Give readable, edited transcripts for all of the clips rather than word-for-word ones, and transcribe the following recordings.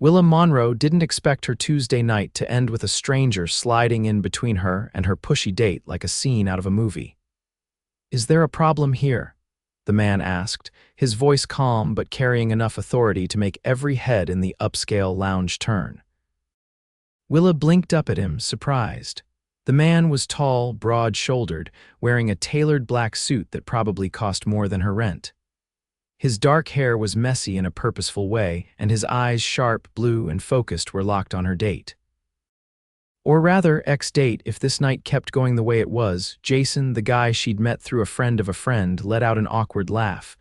Willa Monroe didn't expect her Tuesday night to end with a stranger sliding in between her and her pushy date like a scene out of a movie. "Is there a problem here?" the man asked, his voice calm but carrying enough authority to make every head in the upscale lounge turn. Willa blinked up at him, surprised. The man was tall, broad-shouldered, wearing a tailored black suit that probably cost more than her rent. His dark hair was messy in a purposeful way, and his eyes, sharp, blue, and focused, were locked on her date. Or rather, ex-date, if this night kept going the way it was. Jason, the guy she'd met through a friend of a friend, let out an awkward laugh.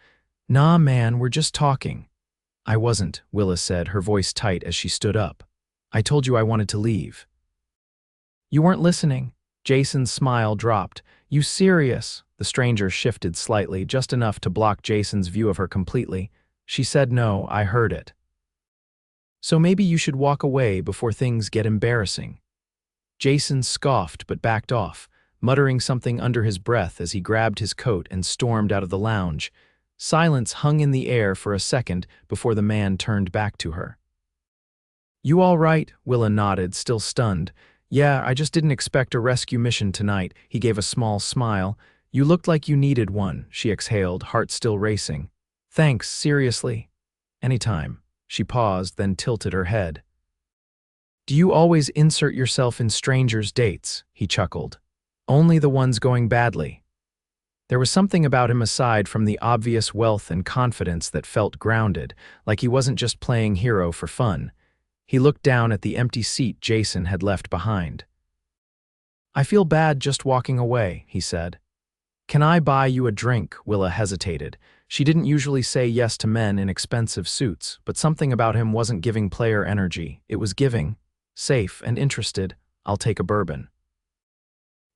"Nah, man, we're just talking." "I wasn't," Willa said, her voice tight as she stood up. "I told you I wanted to leave." "You weren't listening." Jason's smile dropped. "You serious?" The stranger shifted slightly, just enough to block Jason's view of her completely. "She said no, I heard it. So maybe you should walk away before things get embarrassing." Jason scoffed but backed off, muttering something under his breath as he grabbed his coat and stormed out of the lounge. Silence hung in the air for a second before the man turned back to her. "You all right?" Willa nodded, still stunned. "Yeah, I just didn't expect a rescue mission tonight." He gave a small smile. "You looked like you needed one," she exhaled, heart still racing. "Thanks, seriously." "Anytime." She paused, then tilted her head. "Do you always insert yourself in strangers' dates?" He chuckled. "Only the ones going badly." There was something about him aside from the obvious wealth and confidence that felt grounded, like he wasn't just playing hero for fun. He looked down at the empty seat Jason had left behind. "I feel bad just walking away," he said. "Can I buy you a drink?" Willa hesitated. She didn't usually say yes to men in expensive suits, but something about him wasn't giving player energy. It was giving, safe and interested. "I'll take a bourbon."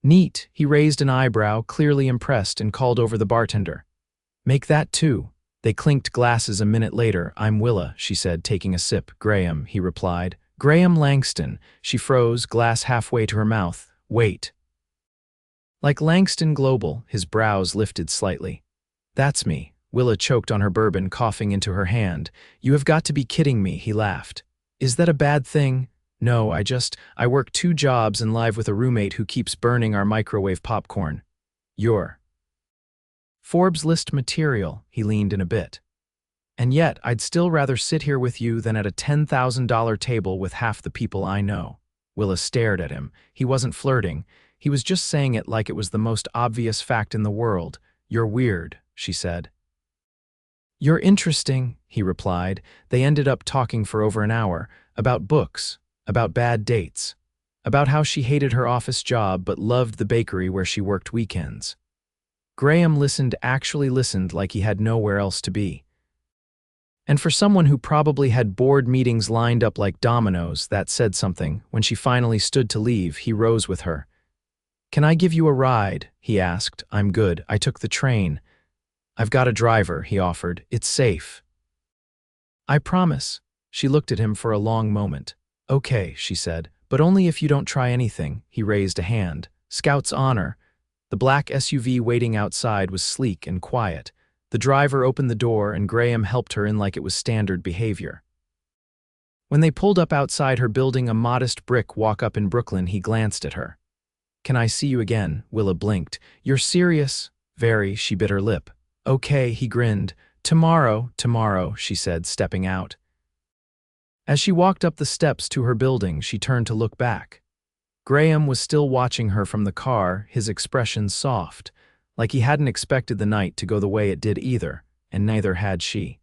"Neat." He raised an eyebrow, clearly impressed, and called over the bartender. "Make that too." They clinked glasses a minute later. "I'm Willa," she said, taking a sip. "Graham," he replied. "Graham Langston." She froze, glass halfway to her mouth. "Wait." "Like Langston Global," his brows lifted slightly. "That's me." Willa choked on her bourbon, coughing into her hand. "You have got to be kidding me," he laughed. "Is that a bad thing?" "No, I work 2 jobs and live with a roommate who keeps burning our microwave popcorn." "You're Forbes list material," he leaned in a bit. "And yet, I'd still rather sit here with you than at a $10,000 table with half the people I know." Willa stared at him. He wasn't flirting. He was just saying it like it was the most obvious fact in the world. "You're weird," she said. "You're interesting," he replied. They ended up talking for over an hour, about books, about bad dates, about how she hated her office job but loved the bakery where she worked weekends. Graham actually listened like he had nowhere else to be. And for someone who probably had board meetings lined up like dominoes, that said something. When she finally stood to leave, he rose with her. "Can I give you a ride?" he asked. "I'm good. I took the train." "I've got a driver," he offered. "It's safe." "I promise." She looked at him for a long moment. "Okay," she said, "but only if you don't try anything." He raised a hand. "Scout's honor." The black SUV waiting outside was sleek and quiet. The driver opened the door and Graham helped her in like it was standard behavior. When they pulled up outside her building, a modest brick walk-up in Brooklyn, he glanced at her. "Can I see you again?" Willa blinked. "You're serious?" "Very," she bit her lip. "Okay," he grinned. Tomorrow," she said, stepping out. As she walked up the steps to her building, she turned to look back. Graham was still watching her from the car, his expression soft, like he hadn't expected the night to go the way it did either, and neither had she.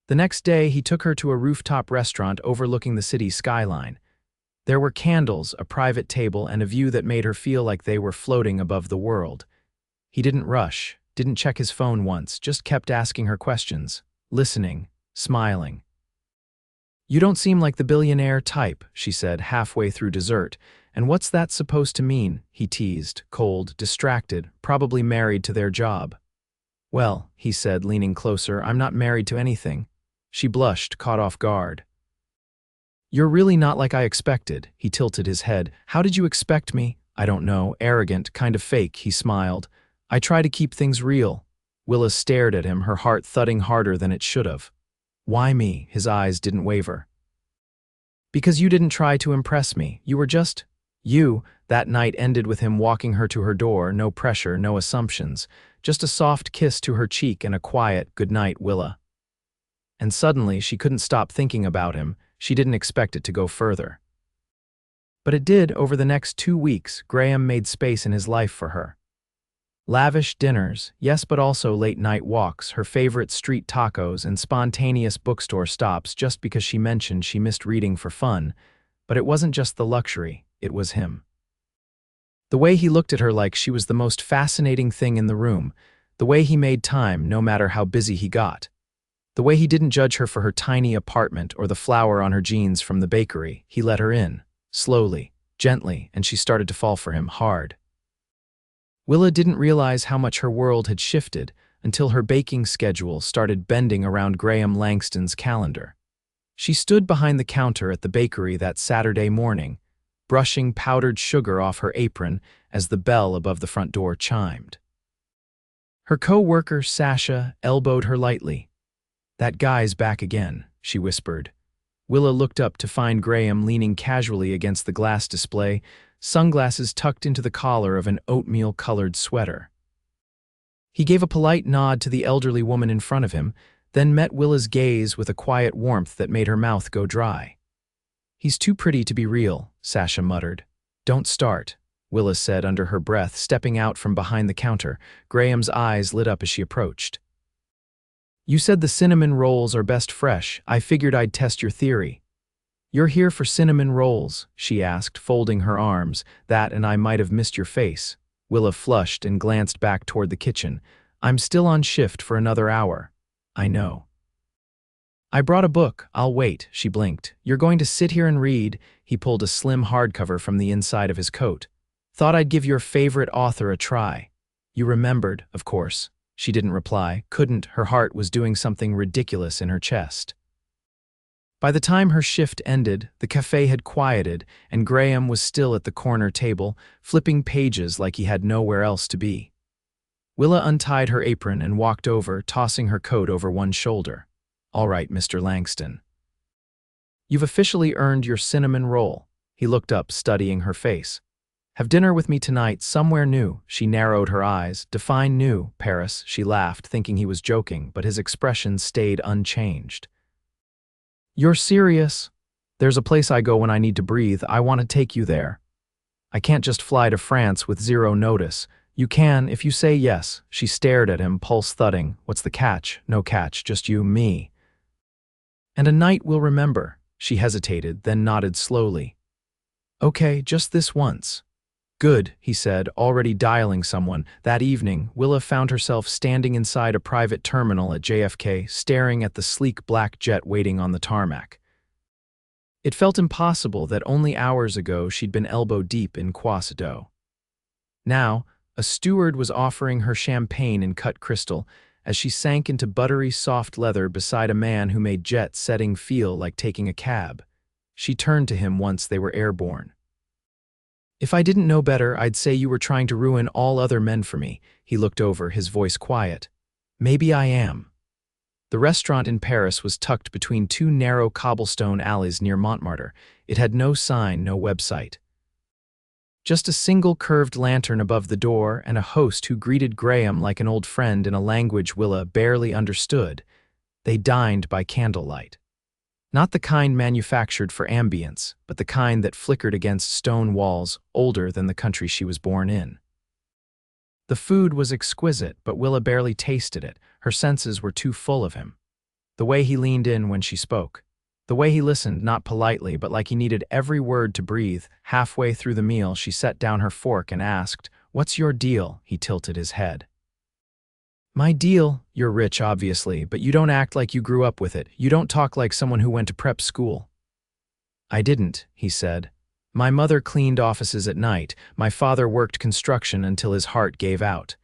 The next day, he took her to a rooftop restaurant overlooking the city skyline. There were candles, a private table, and a view that made her feel like they were floating above the world. He didn't rush, didn't check his phone once, just kept asking her questions, listening, smiling. "You don't seem like the billionaire type," she said halfway through dessert. "And what's that supposed to mean?" he teased, cold, distracted, probably married to their job. "Well," he said, leaning closer, "I'm not married to anything." She blushed, caught off guard. "You're really not like I expected." He tilted his head. "How did you expect me?" "I don't know, arrogant, kind of fake," he smiled. "I try to keep things real." Willa stared at him, her heart thudding harder than it should have. "Why me?" His eyes didn't waver. Because you didn't try to impress me. You were just you. That night ended with him walking her to her door, no pressure, no assumptions, just a soft kiss to her cheek and a quiet, "Good night, Willa." And suddenly she couldn't stop thinking about him. She didn't expect it to go further. But it did. Over the next 2 weeks, Graham made space in his life for her. Lavish dinners, yes, but also late-night walks, her favorite street tacos, and spontaneous bookstore stops just because she mentioned she missed reading for fun. But it wasn't just the luxury, it was him. The way he looked at her like she was the most fascinating thing in the room, the way he made time no matter how busy he got, the way he didn't judge her for her tiny apartment or the flour on her jeans from the bakery. He let her in, slowly, gently, and she started to fall for him hard. Willa didn't realize how much her world had shifted until her baking schedule started bending around Graham Langston's calendar. She stood behind the counter at the bakery that Saturday morning, brushing powdered sugar off her apron as the bell above the front door chimed. Her co-worker, Sasha, elbowed her lightly. "That guy's back again," she whispered. Willa looked up to find Graham leaning casually against the glass display, sunglasses tucked into the collar of an oatmeal-colored sweater. He gave a polite nod to the elderly woman in front of him, then met Willa's gaze with a quiet warmth that made her mouth go dry. "He's too pretty to be real," Sasha muttered. "Don't start," Willa said under her breath, stepping out from behind the counter. Graham's eyes lit up as she approached. "You said the cinnamon rolls are best fresh. I figured I'd test your theory." "You're here for cinnamon rolls?" she asked, folding her arms. "That and I might have missed your face." Willa flushed and glanced back toward the kitchen. "I'm still on shift for another hour." "I know." "I brought a book. I'll wait," she blinked. "You're going to sit here and read?" He pulled a slim hardcover from the inside of his coat. "Thought I'd give your favorite author a try." "You remembered, of course." She didn't reply, couldn't. Her heart was doing something ridiculous in her chest. By the time her shift ended, the cafe had quieted, and Graham was still at the corner table, flipping pages like he had nowhere else to be. Willa untied her apron and walked over, tossing her coat over one shoulder. "All right, Mr. Langston. You've officially earned your cinnamon roll." He looked up, studying her face. "Have dinner with me tonight, somewhere new." She narrowed her eyes. "Define new, Paris." She laughed, thinking he was joking, but his expression stayed unchanged. "You're serious?" "There's a place I go when I need to breathe. I want to take you there." "I can't just fly to France with zero notice." "You can, if you say yes." She stared at him, pulse thudding. "What's the catch?" "No catch, just you, me. And a night we'll remember." She hesitated, then nodded slowly. "Okay, just this once." "Good," he said, already dialing someone. That evening, Willa found herself standing inside a private terminal at JFK, staring at the sleek black jet waiting on the tarmac. It felt impossible that only hours ago she'd been elbow-deep in Quasido. Now, a steward was offering her champagne in cut crystal as she sank into buttery soft leather beside a man who made jet-setting feel like taking a cab. She turned to him once they were airborne. "If I didn't know better, I'd say you were trying to ruin all other men for me." He looked over, his voice quiet. "Maybe I am." The restaurant in Paris was tucked between two narrow cobblestone alleys near Montmartre. It had no sign, no website. Just a single curved lantern above the door and a host who greeted Graham like an old friend in a language Willa barely understood. They dined by candlelight. Not the kind manufactured for ambience, but the kind that flickered against stone walls older than the country she was born in. The food was exquisite, but Willa barely tasted it. Her senses were too full of him. The way he leaned in when she spoke. The way he listened, not politely, but like he needed every word to breathe. Halfway through the meal, she set down her fork and asked, "What's your deal?" He tilted his head. "My deal? You're rich, obviously, but you don't act like you grew up with it. You don't talk like someone who went to prep school." "I didn't," he said. "My mother cleaned offices at night. My father worked construction until his heart gave out.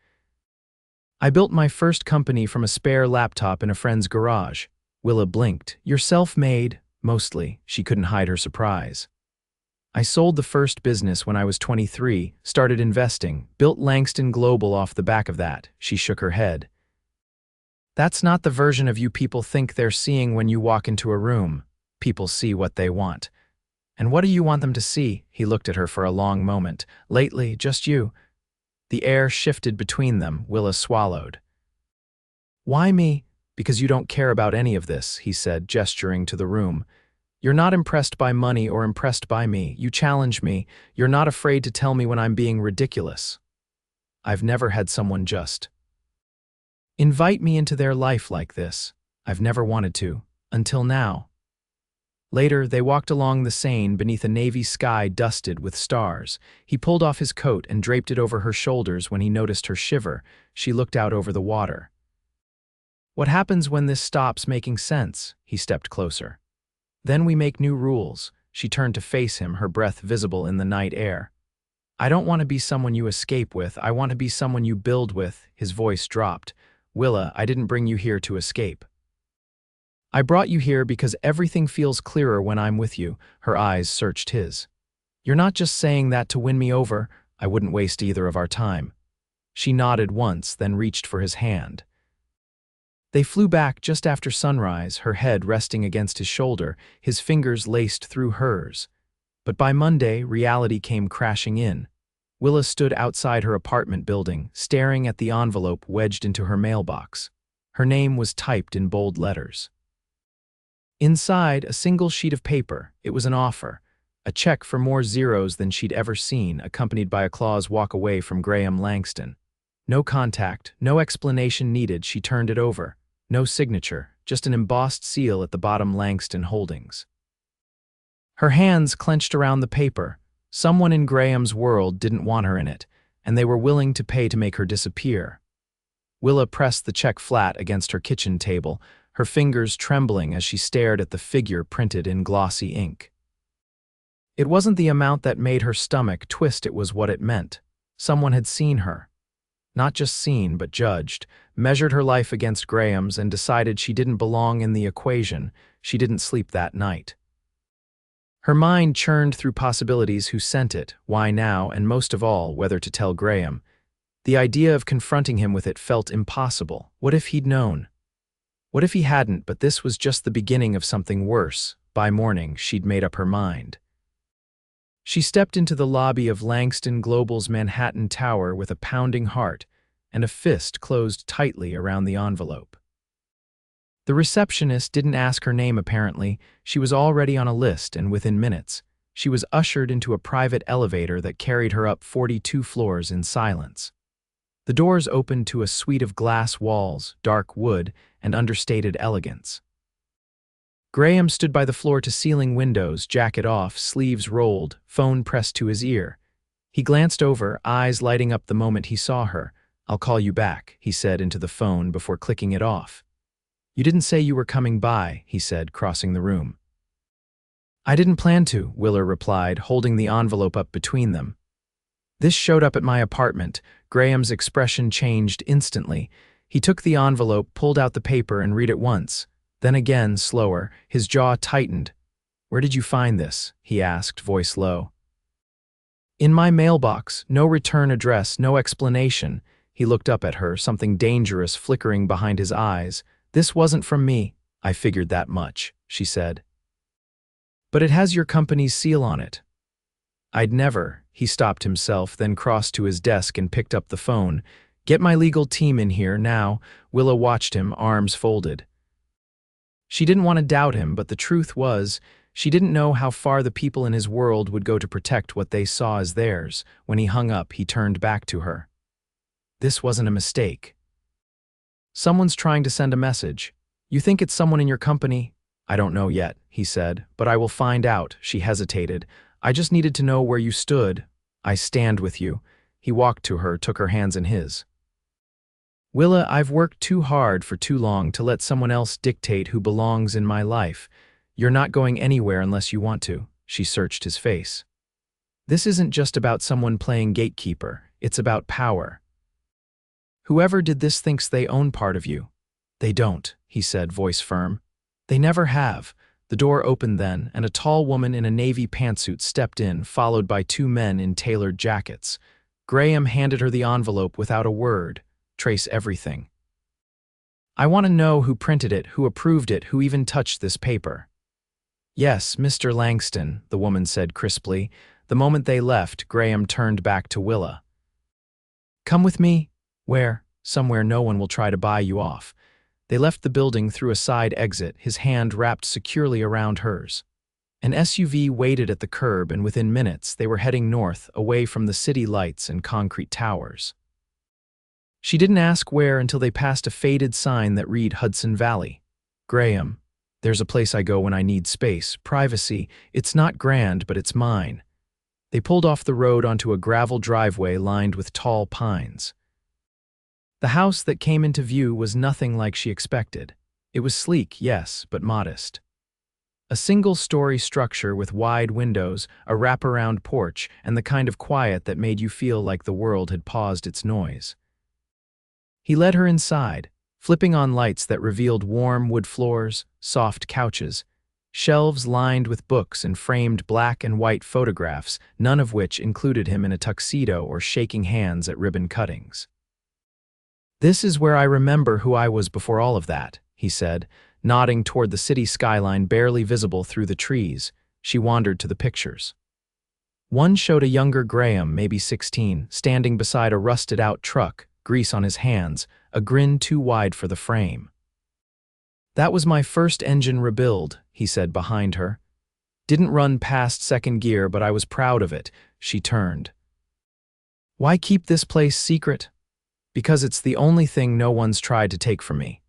I built my first company from a spare laptop in a friend's garage." Willa blinked. "You're self-made?" "Mostly." She couldn't hide her surprise. "I sold the first business when I was 23, started investing, built Langston Global off the back of that." She shook her head. "That's not the version of you people think they're seeing when you walk into a room. People see what they want." And what do you want them to see? He looked at her for a long moment. Lately, just you. The air shifted between them. Willa swallowed. Why me? Because you don't care about any of this, he said, gesturing to the room. You're not impressed by money or impressed by me. You challenge me. You're not afraid to tell me when I'm being ridiculous. I've never had someone just invite me into their life like this. I've never wanted to, until now. Later, they walked along the Seine beneath a navy sky dusted with stars. He pulled off his coat and draped it over her shoulders when he noticed her shiver. She looked out over the water. What happens when this stops making sense? He stepped closer. Then we make new rules. She turned to face him, her breath visible in the night air. I don't want to be someone you escape with. I want to be someone you build with. His voice dropped. Willa, I didn't bring you here to escape. I brought you here because everything feels clearer when I'm with you. Her eyes searched his. You're not just saying that to win me over. I wouldn't waste either of our time. She nodded once, then reached for his hand. They flew back just after sunrise, her head resting against his shoulder, his fingers laced through hers. But by Monday, reality came crashing in. Willa stood outside her apartment building, staring at the envelope wedged into her mailbox. Her name was typed in bold letters. Inside, a single sheet of paper. It was an offer, a check for more zeros than she'd ever seen, accompanied by a clause walk away from Graham Langston. No contact, no explanation needed. She turned it over. No signature, just an embossed seal at the bottom, Langston Holdings. Her hands clenched around the paper. Someone in Graham's world didn't want her in it, and they were willing to pay to make her disappear. Willa pressed the check flat against her kitchen table, her fingers trembling as she stared at the figure printed in glossy ink. It wasn't the amount that made her stomach twist, it was what it meant. Someone had seen her. Not just seen, but judged, measured her life against Graham's and decided she didn't belong in the equation. She didn't sleep that night. Her mind churned through possibilities: who sent it, why now, and most of all, whether to tell Graham. The idea of confronting him with it felt impossible. What if he'd known? What if he hadn't? But this was just the beginning of something worse. By morning, she'd made up her mind. She stepped into the lobby of Langston Global's Manhattan Tower with a pounding heart and a fist closed tightly around the envelope. The receptionist didn't ask her name apparently. She was already on a list, and within minutes, she was ushered into a private elevator that carried her up 42 floors in silence. The doors opened to a suite of glass walls, dark wood, and understated elegance. Graham stood by the floor-to-ceiling windows, jacket off, sleeves rolled, phone pressed to his ear. He glanced over, eyes lighting up the moment he saw her. "I'll call you back," he said into the phone before clicking it off. "You didn't say you were coming by," he said, crossing the room. "I didn't plan to," Willa replied, holding the envelope up between them. "This showed up at my apartment." Graham's expression changed instantly. He took the envelope, pulled out the paper, and read it once. Then again, slower, his jaw tightened. "Where did you find this?" he asked, voice low. "In my mailbox. No return address, no explanation." He looked up at her, something dangerous flickering behind his eyes. "This wasn't from me." "I figured that much," she said. "But it has your company's seal on it." "I'd never." He stopped himself, then crossed to his desk and picked up the phone. "Get my legal team in here, now." Willa watched him, arms folded. She didn't want to doubt him, but the truth was, she didn't know how far the people in his world would go to protect what they saw as theirs. When he hung up, he turned back to her. "This wasn't a mistake. Someone's trying to send a message. You think it's someone in your company?" "I don't know yet," he said, "but I will find out." She hesitated. "I just needed to know where you stood." "I stand with you." He walked to her, took her hands in his. "Willa, I've worked too hard for too long to let someone else dictate who belongs in my life. You're not going anywhere unless you want to." She searched his face. "This isn't just about someone playing gatekeeper. It's about power. Whoever did this thinks they own part of you." "They don't," he said, voice firm. "They never have." The door opened then, and a tall woman in a navy pantsuit stepped in, followed by two men in tailored jackets. Graham handed her the envelope without a word. "Trace everything. I want to know who printed it, who approved it, who even touched this paper." Yes, Mr. Langston, the woman said crisply. The moment they left, Graham turned back to Willa. Come with me? Where? Somewhere no one will try to buy you off. They left the building through a side exit, his hand wrapped securely around hers. An SUV waited at the curb, and within minutes they were heading north, away from the city lights and concrete towers. She didn't ask where until they passed a faded sign that read Hudson Valley. Graham, there's a place I go when I need space, privacy. It's not grand, but it's mine. They pulled off the road onto a gravel driveway lined with tall pines. The house that came into view was nothing like she expected. It was sleek, yes, but modest. A single-story structure with wide windows, a wraparound porch, and the kind of quiet that made you feel like the world had paused its noise. He led her inside, flipping on lights that revealed warm wood floors, soft couches, shelves lined with books and framed black and white photographs, none of which included him in a tuxedo or shaking hands at ribbon cuttings. This is where I remember who I was before all of that, he said, nodding toward the city skyline barely visible through the trees. She wandered to the pictures. One showed a younger Graham, maybe 16, standing beside a rusted-out truck, grease on his hands, a grin too wide for the frame. That was my first engine rebuild, he said behind her. Didn't run past second gear, but I was proud of it. She turned. Why keep this place secret? Because it's the only thing no one's tried to take from me.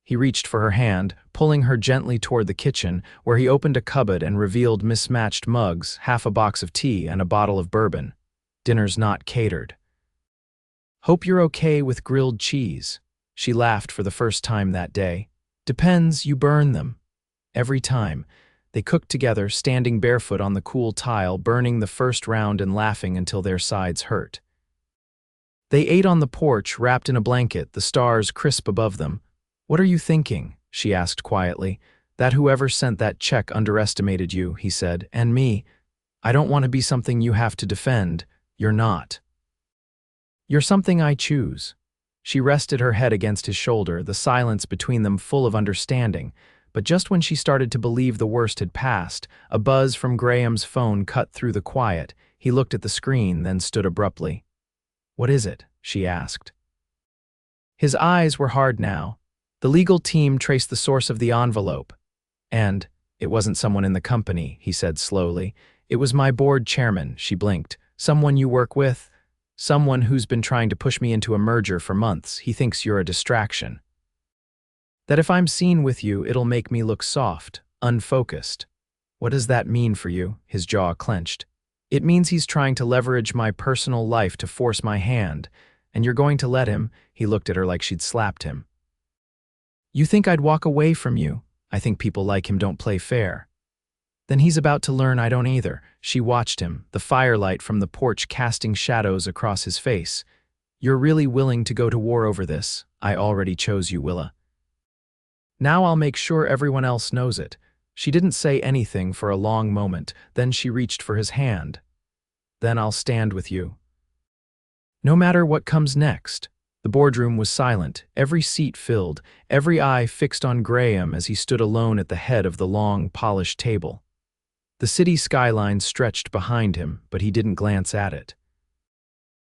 He reached for her hand, pulling her gently toward the kitchen, where he opened a cupboard and revealed mismatched mugs, half a box of tea, and a bottle of bourbon. Dinner's not catered. Hope you're okay with grilled cheese. She laughed for the first time that day. Depends, you burn them. Every time. They cooked together, standing barefoot on the cool tile, burning the first round and laughing until their sides hurt. They ate on the porch, wrapped in a blanket, the stars crisp above them. What are you thinking? She asked quietly. That whoever sent that check underestimated you, he said, and me. I don't want to be something you have to defend. You're not. You're something I choose. She rested her head against his shoulder, the silence between them full of understanding. But just when she started to believe the worst had passed, a buzz from Graham's phone cut through the quiet. He looked at the screen, then stood abruptly. What is it? She asked. His eyes were hard now. The legal team traced the source of the envelope. And it wasn't someone in the company, he said slowly. It was my board chairman, she blinked. Someone you work with? Someone who's been trying to push me into a merger for months. He thinks you're a distraction. That if I'm seen with you, it'll make me look soft, unfocused. What does that mean for you? His jaw clenched. It means he's trying to leverage my personal life to force my hand. And you're going to let him? He looked at her like she'd slapped him. You think I'd walk away from you? I think people like him don't play fair. Then he's about to learn I don't either. She watched him, the firelight from the porch casting shadows across his face. You're really willing to go to war over this? I already chose you, Willa. Now I'll make sure everyone else knows it. She didn't say anything for a long moment, then she reached for his hand. Then I'll stand with you. No matter what comes next. The boardroom was silent, every seat filled, every eye fixed on Graham as he stood alone at the head of the long, polished table. The city skyline stretched behind him, but he didn't glance at it.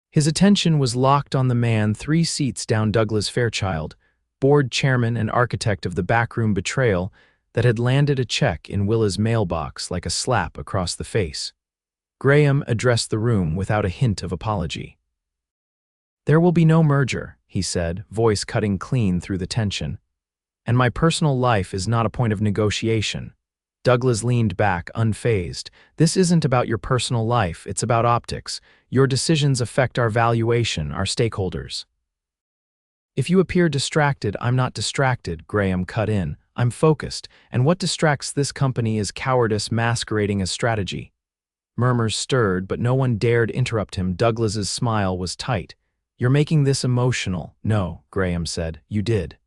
His attention was locked on the man 3 seats down Douglas Fairchild, board chairman and architect of the backroom betrayal that had landed a check in Willa's mailbox like a slap across the face. Graham addressed the room without a hint of apology. There will be no merger, he said, voice cutting clean through the tension. And my personal life is not a point of negotiation. Douglas leaned back, unfazed. This isn't about your personal life, it's about optics. Your decisions affect our valuation, our stakeholders. If you appear distracted, I'm not distracted, Graham cut in. I'm focused, and what distracts this company is cowardice masquerading as strategy. Murmurs stirred, but no one dared interrupt him. Douglas's smile was tight. You're making this emotional. No, Graham said. You did.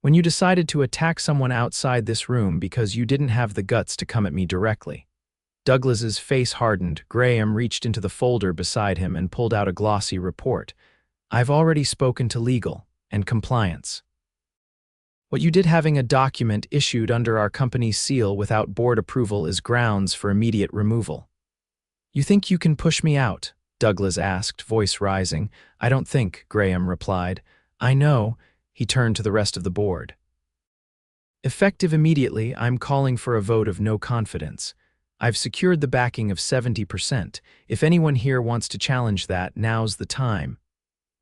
When you decided to attack someone outside this room because you didn't have the guts to come at me directly. Douglas's face hardened. Graham reached into the folder beside him and pulled out a glossy report. I've already spoken to legal and compliance. What you did having a document issued under our company's seal without board approval is grounds for immediate removal. You think you can push me out? Douglas asked, voice rising. I don't think, Graham replied. I know. He turned to the rest of the board. Effective immediately, I'm calling for a vote of no confidence. I've secured the backing of 70%. If anyone here wants to challenge that, now's the time.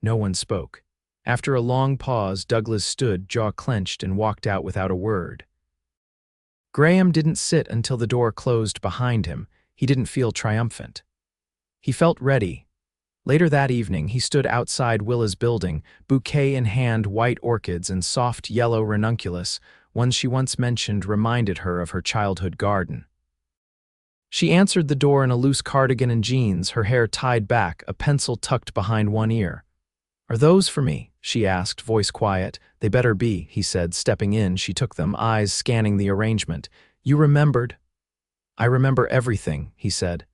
No one spoke. After a long pause, Douglas stood, jaw clenched, and walked out without a word. Graham didn't sit until the door closed behind him. He didn't feel triumphant. He felt ready. Later that evening, he stood outside Willa's building, bouquet in hand, white orchids and soft yellow ranunculus, ones she once mentioned reminded her of her childhood garden. She answered the door in a loose cardigan and jeans, her hair tied back, a pencil tucked behind one ear. Are those for me? She asked, voice quiet. They better be, he said, stepping in. She took them, eyes scanning the arrangement. You remembered? I remember everything, he said.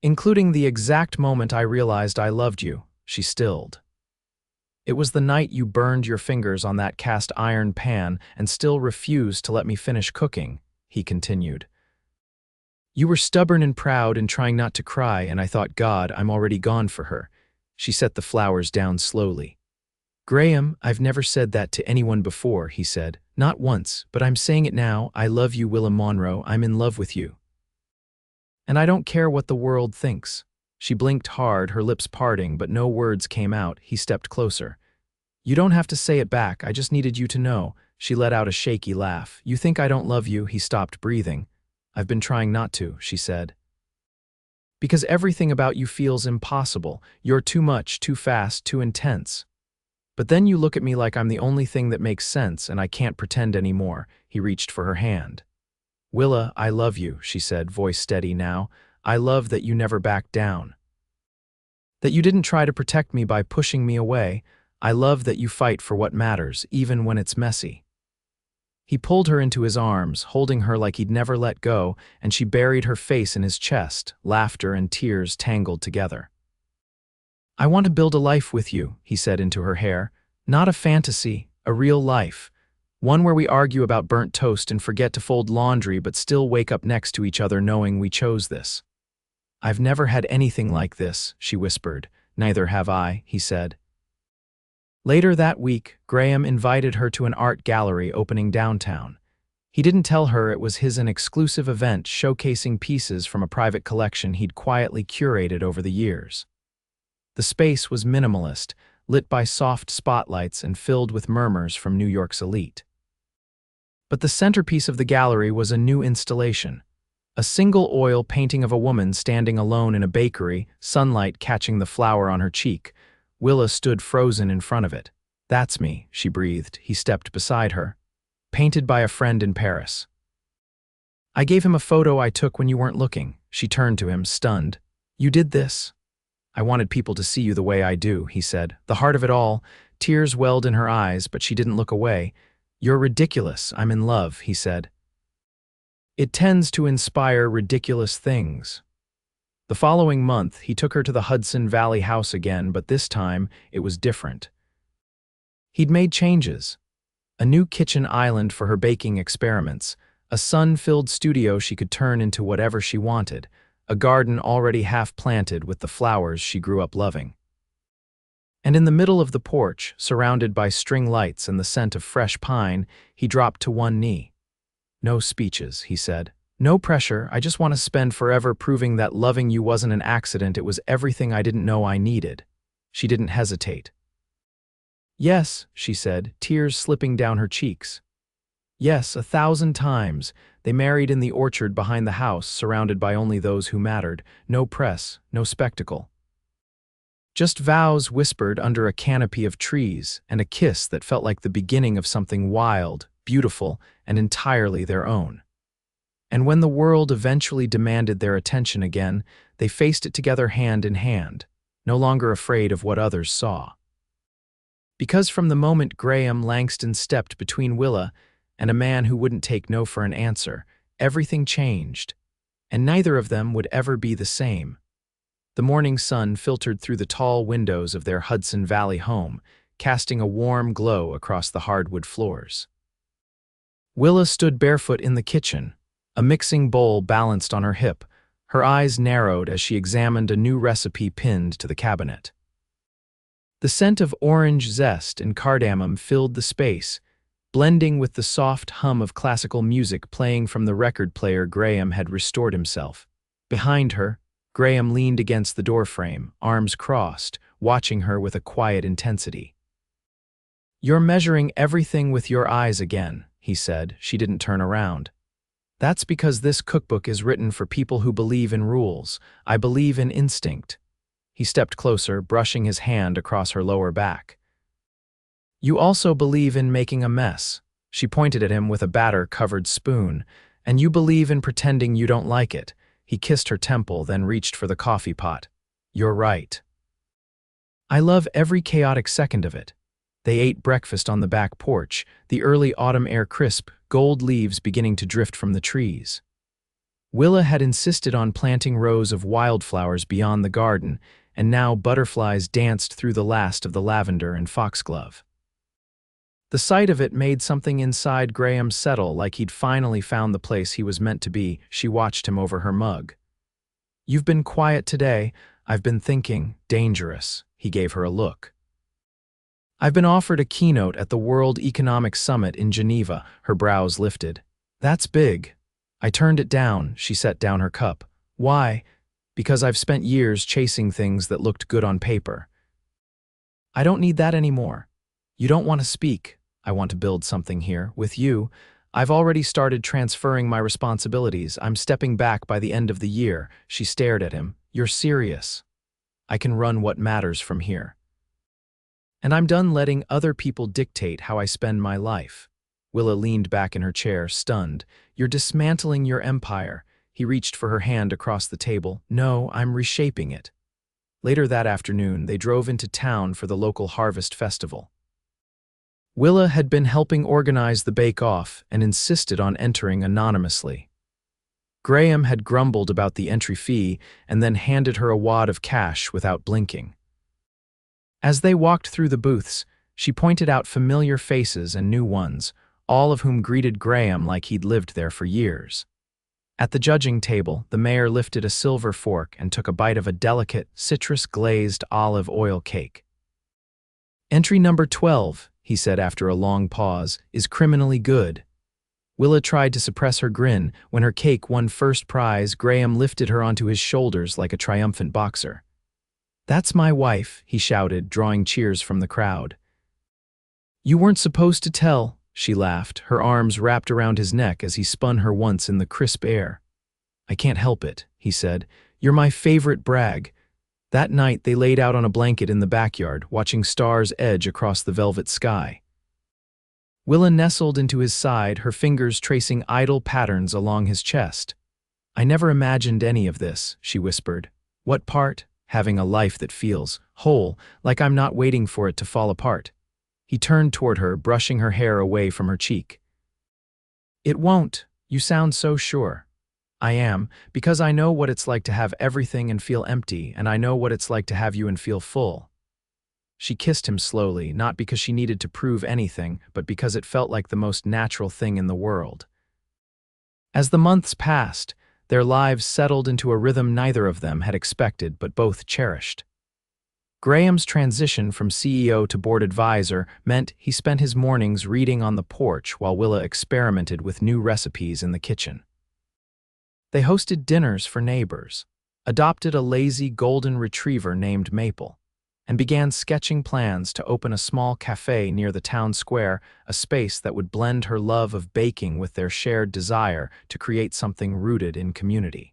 Including the exact moment I realized I loved you, she stilled. It was the night you burned your fingers on that cast iron pan and still refused to let me finish cooking, he continued. You were stubborn and proud and trying not to cry, and I thought, God, I'm already gone for her. She set the flowers down slowly. Graham, I've never said that to anyone before, he said. Not once, but I'm saying it now. I love you, Willa Monroe. I'm in love with you. And I don't care what the world thinks. She blinked hard, her lips parting, but no words came out. He stepped closer. You don't have to say it back. I just needed you to know. She let out a shaky laugh. You think I don't love you? He stopped breathing. I've been trying not to, she said. Because everything about you feels impossible. You're too much, too fast, too intense. But then you look at me like I'm the only thing that makes sense, and I can't pretend anymore. He reached for her hand. Willa, I love you, she said, voice steady now. I love that you never backed down. That you didn't try to protect me by pushing me away. I love that you fight for what matters, even when it's messy. He pulled her into his arms, holding her like he'd never let go, and she buried her face in his chest, laughter and tears tangled together. I want to build a life with you, he said into her hair. Not a fantasy, a real life. One where we argue about burnt toast and forget to fold laundry but still wake up next to each other knowing we chose this. I've never had anything like this, she whispered. Neither have I, he said. Later that week, Graham invited her to an art gallery opening downtown. He didn't tell her it was an exclusive event showcasing pieces from a private collection he'd quietly curated over the years. The space was minimalist, lit by soft spotlights and filled with murmurs from New York's elite. But the centerpiece of the gallery was a new installation. A single oil painting of a woman standing alone in a bakery, sunlight catching the flower on her cheek. Willa stood frozen in front of it. That's me, she breathed. He stepped beside her. Painted by a friend in Paris. I gave him a photo I took when you weren't looking. She turned to him, stunned. You did this? I wanted people to see you the way I do, he said. The heart of it all, tears welled in her eyes, but she didn't look away. You're ridiculous. I'm in love, he said. It tends to inspire ridiculous things. The following month, he took her to the Hudson Valley house again, but this time it was different. He'd made changes. A new kitchen island for her baking experiments, a sun-filled studio she could turn into whatever she wanted, a garden already half-planted with the flowers she grew up loving. And in the middle of the porch, surrounded by string lights and the scent of fresh pine, he dropped to one knee. No speeches, he said. No pressure, I just want to spend forever proving that loving you wasn't an accident, it was everything I didn't know I needed. She didn't hesitate. Yes, she said, tears slipping down her cheeks. Yes, 1,000 times. They married in the orchard behind the house, surrounded by only those who mattered. No press, no spectacle. Just vows whispered under a canopy of trees, and a kiss that felt like the beginning of something wild, beautiful, and entirely their own. And when the world eventually demanded their attention again, they faced it together hand in hand, no longer afraid of what others saw. Because from the moment Graham Langston stepped between Willa and a man who wouldn't take no for an answer, everything changed, and neither of them would ever be the same. The morning sun filtered through the tall windows of their Hudson Valley home, casting a warm glow across the hardwood floors. Willa stood barefoot in the kitchen, a mixing bowl balanced on her hip, her eyes narrowed as she examined a new recipe pinned to the cabinet. The scent of orange zest and cardamom filled the space, blending with the soft hum of classical music playing from the record player Graham had restored himself. Behind her, Graham leaned against the doorframe, arms crossed, watching her with a quiet intensity. "You're measuring everything with your eyes again," he said. She didn't turn around. "That's because this cookbook is written for people who believe in rules. I believe in instinct." He stepped closer, brushing his hand across her lower back. "You also believe in making a mess." She pointed at him with a batter-covered spoon. "And you believe in pretending you don't like it." He kissed her temple, then reached for the coffee pot. "You're right. I love every chaotic second of it." They ate breakfast on the back porch, the early autumn air crisp, gold leaves beginning to drift from the trees. Willa had insisted on planting rows of wildflowers beyond the garden, and now butterflies danced through the last of the lavender and foxglove. The sight of it made something inside Graham settle, like he'd finally found the place he was meant to be. She watched him over her mug. "You've been quiet today. I've been thinking. Dangerous." He gave her a look. "I've been offered a keynote at the World Economic Summit in Geneva." Her brows lifted. "That's big." "I turned it down." She set down her cup. "Why?" "Because I've spent years chasing things that looked good on paper. I don't need that anymore." "You don't want to speak." "I want to build something here, with you. I've already started transferring my responsibilities. I'm stepping back by the end of the year." She stared at him. "You're serious?" "I can run what matters from here. And I'm done letting other people dictate how I spend my life." Willa leaned back in her chair, stunned. "You're dismantling your empire." He reached for her hand across the table. "No, I'm reshaping it." Later that afternoon, they drove into town for the local harvest festival. Willa had been helping organize the bake-off and insisted on entering anonymously. Graham had grumbled about the entry fee and then handed her a wad of cash without blinking. As they walked through the booths, she pointed out familiar faces and new ones, all of whom greeted Graham like he'd lived there for years. At the judging table, the mayor lifted a silver fork and took a bite of a delicate, citrus-glazed olive oil cake. "Entry number 12, he said after a long pause, "is criminally good." Willa tried to suppress her grin. When her cake won first prize, Graham lifted her onto his shoulders like a triumphant boxer. "That's my wife," he shouted, drawing cheers from the crowd. "You weren't supposed to tell," she laughed, her arms wrapped around his neck as he spun her once in the crisp air. "I can't help it," he said. "You're my favorite brag." That night they laid out on a blanket in the backyard, watching stars edge across the velvet sky. Willa nestled into his side, her fingers tracing idle patterns along his chest. "I never imagined any of this," she whispered. "What part? Having a life that feels whole, like I'm not waiting for it to fall apart." He turned toward her, brushing her hair away from her cheek. "It won't. You sound so sure." "I am, because I know what it's like to have everything and feel empty, and I know what it's like to have you and feel full." She kissed him slowly, not because she needed to prove anything, but because it felt like the most natural thing in the world. As the months passed, their lives settled into a rhythm neither of them had expected but both cherished. Graham's transition from CEO to board advisor meant he spent his mornings reading on the porch while Willa experimented with new recipes in the kitchen. They hosted dinners for neighbors, adopted a lazy golden retriever named Maple, and began sketching plans to open a small cafe near the town square, a space that would blend her love of baking with their shared desire to create something rooted in community.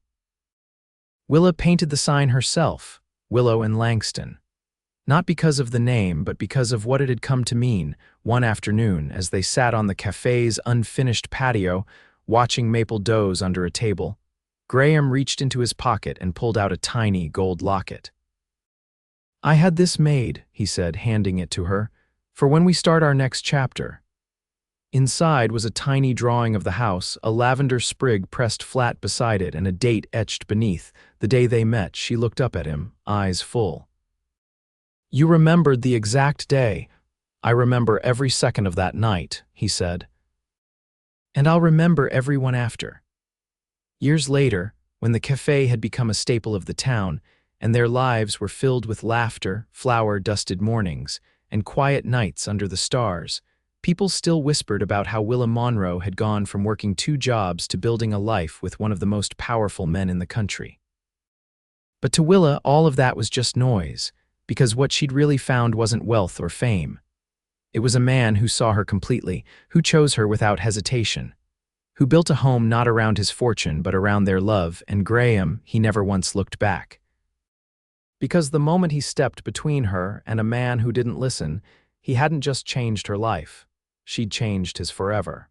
Willa painted the sign herself, Willa and Langston. Not because of the name, but because of what it had come to mean. One afternoon, as they sat on the cafe's unfinished patio, watching Maple doze under a table, Graham reached into his pocket and pulled out a tiny gold locket. "I had this made," he said, handing it to her, "for when we start our next chapter." Inside was a tiny drawing of the house, a lavender sprig pressed flat beside it and a date etched beneath. The day they met, she looked up at him, eyes full. "You remembered the exact day. I remember every second of that night, he said. And I'll remember everyone after. Years later, when the cafe had become a staple of the town, and their lives were filled with laughter, flower-dusted mornings, and quiet nights under the stars, people still whispered about how Willa Monroe had gone from working 2 jobs to building a life with one of the most powerful men in the country. But to Willa, all of that was just noise, because what she'd really found wasn't wealth or fame. It was a man who saw her completely, who chose her without hesitation, who built a home not around his fortune but around their love, and Graham, he never once looked back. Because the moment he stepped between her and a man who didn't listen, he hadn't just changed her life, she'd changed his forever.